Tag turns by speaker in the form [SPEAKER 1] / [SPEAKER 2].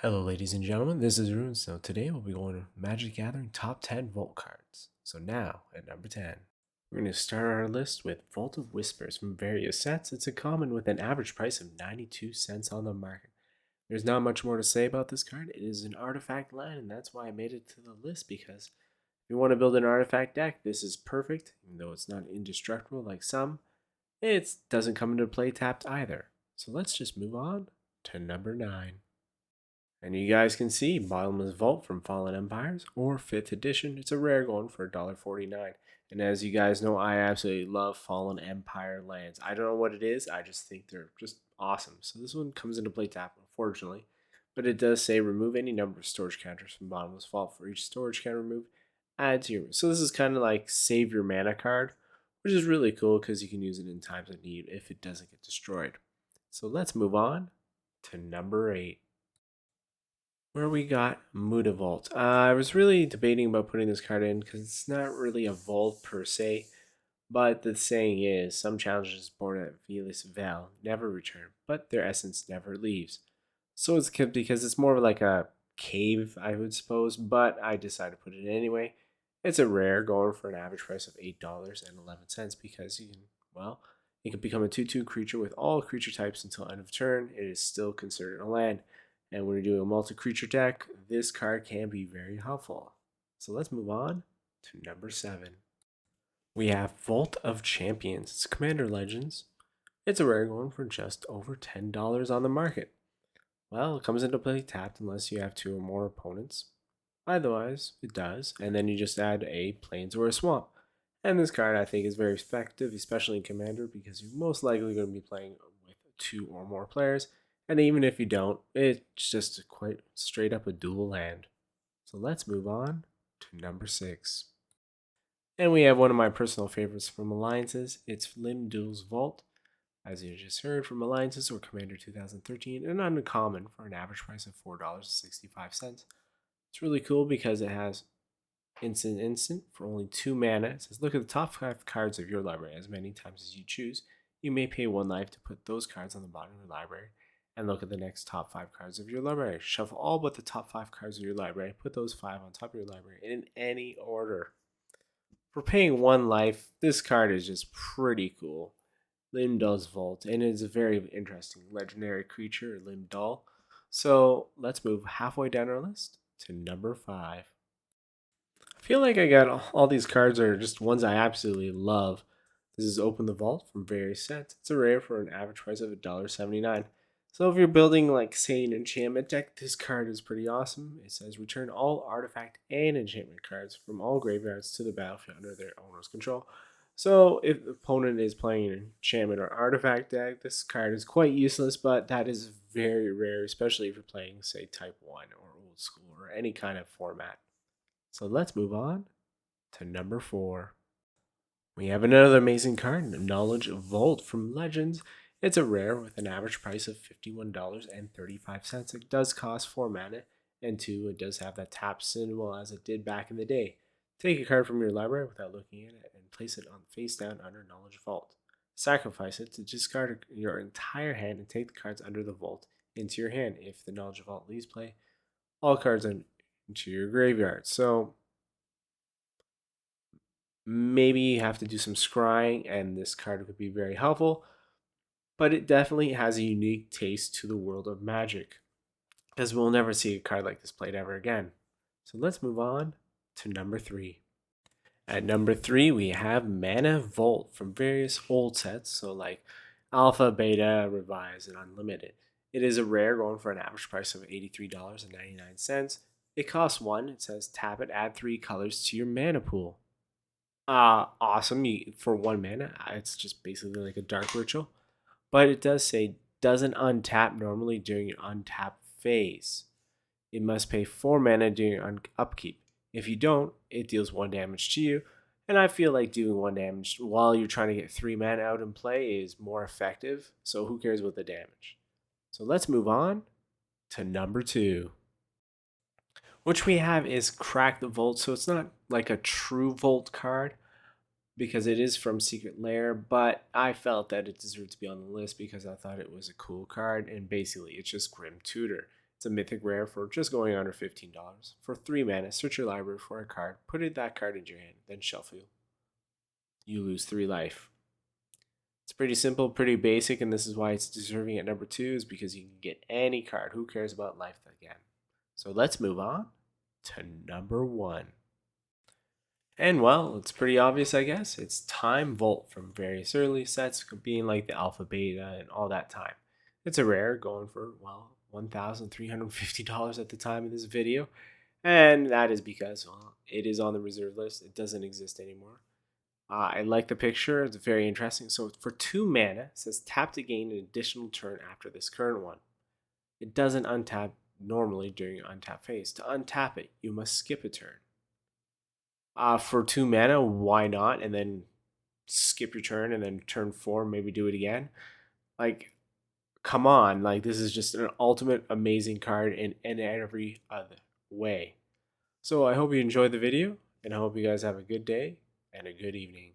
[SPEAKER 1] Hello ladies and gentlemen, this is Rune. So today we'll be going to Magic Gathering top 10 Vault cards. So now, at number 10, we're going to start our list with Vault of Whispers from various sets. It's a common with an average price of 92 cents on the market. There's not much more to say about this card. It is an artifact land, and that's why I made it to the list, because if you want to build an artifact deck, this is perfect. Even though it's not indestructible like some, it doesn't come into play tapped either. So let's just move on to number 9. And you guys can see Bottomless Vault from Fallen Empires or 5th edition. It's a rare going for $1.49. And as you guys know, I absolutely love Fallen Empire lands. I don't know what it is, I just think they're just awesome. So this one comes into play tap, unfortunately. But it does say remove any number of storage counters from Bottomless Vault. For each storage counter removed, add to your. So this is kind of like save your mana card, which is really cool because you can use it in times of need if it doesn't get destroyed. So let's move on to number 8, where we got Muda Vault. I was really debating about putting this card in because it's not really a vault per se, but the saying is some challenges born at Velis Val never return, but their essence never leaves. So it's because it's more of like a cave, I would suppose, but I decided to put it in anyway. It's a rare going for an average price of $8.11 because you can, well, it can become a 2/2 creature with all creature types until end of turn. It is still considered a land. And when you're doing a multi-creature deck, this card can be very helpful. So let's move on to number 7. We have Vault of Champions. It's Commander Legends. It's a rare one for just over $10 on the market. Well, it comes into play tapped unless you have 2 or more opponents. Otherwise, it does, and then you just add a Plains or a Swamp. And this card, I think, is very effective, especially in Commander, because you're most likely going to be playing with 2 or more players. And even if you don't, it's just quite straight up a dual land. So let's move on to number 6. And we have one of my personal favorites from Alliances. It's Lim Dolls Vault. As you just heard, from Alliances or Commander 2013, and uncommon for an average price of $4.65. It's really cool because it has instant for only 2 mana. It says look at the top 5 cards of your library as many times as you choose. You may pay 1 life to put those cards on the bottom of your library. And look at the next top 5 cards of your library. Shuffle all but the top 5 cards of your library. Put those 5 on top of your library in any order. For paying 1 life, this card is just pretty cool. Lim Dolls Vault, and it's a very interesting legendary creature, Lim Doll. So let's move halfway down our list to number 5. I feel like I got all these cards are just ones I absolutely love. This is Open the Vault from various sets. It's a rare for an average price of $1.79. So if you're building like say an enchantment deck, this card is pretty awesome. It says return all artifact and enchantment cards from all graveyards to the battlefield under their owner's control. So if the opponent is playing an enchantment or artifact deck, this card is quite useless, but that is very rare, especially if you're playing say type 1 or old school or any kind of format. So let's move on to number 4. We have another amazing card, Knowledge Vault from Legends. It's a rare with an average price of $51.35. It does cost 4 mana, and 2, it does have that tap symbol as it did back in the day. Take a card from your library without looking at it and place it on face down under Knowledge Vault. Sacrifice it to discard your entire hand and take the cards under the vault into your hand. If the Knowledge Vault leaves play, all cards into your graveyard. So maybe you have to do some scrying, and this card could be very helpful. But it definitely has a unique taste to the world of Magic, because we'll never see a card like this played ever again. So let's move on to number 3. At number 3, we have Mana Vault from various old sets, so like Alpha, Beta, Revised, and Unlimited. It is a rare going for an average price of $83.99. It costs 1. It says tap it, add 3 colors to your mana pool. Awesome. For 1 mana, it's just basically like a dark ritual. But it does say doesn't untap normally during your untap phase. It must pay 4 mana during your upkeep. If you don't, it deals 1 damage to you. And I feel like doing 1 damage while you're trying to get 3 mana out in play is more effective. So who cares with the damage? So let's move on to number 2. Which we have is Crack the Vault. So it's not like a true Vault card, because it is from Secret Lair, but I felt that it deserved to be on the list because I thought it was a cool card, and basically it's just Grim Tutor. It's a mythic rare for just going under $15. For 3 mana, search your library for a card, that card into your hand, then shuffle. You lose 3 life. It's pretty simple, pretty basic, and this is why it's deserving at number 2, is because you can get any card. Who cares about life again? So let's move on to number 1. And well, it's pretty obvious, I guess. It's Time Vault from various early sets, being like the Alpha Beta and all that time. It's a rare going for, well, $1,350 at the time of this video. And that is because, well, it is on the reserve list. It doesn't exist anymore. I like the picture. It's very interesting. So for 2 mana, it says tap to gain an additional turn after this current one. It doesn't untap normally during your untap phase. To untap it, you must skip a turn. For 2 mana, why not? And then skip your turn, and then turn 4, maybe do it again. Like, come on. Like, this is just an ultimate amazing card in every other way. So I hope you enjoyed the video, and I hope you guys have a good day and a good evening.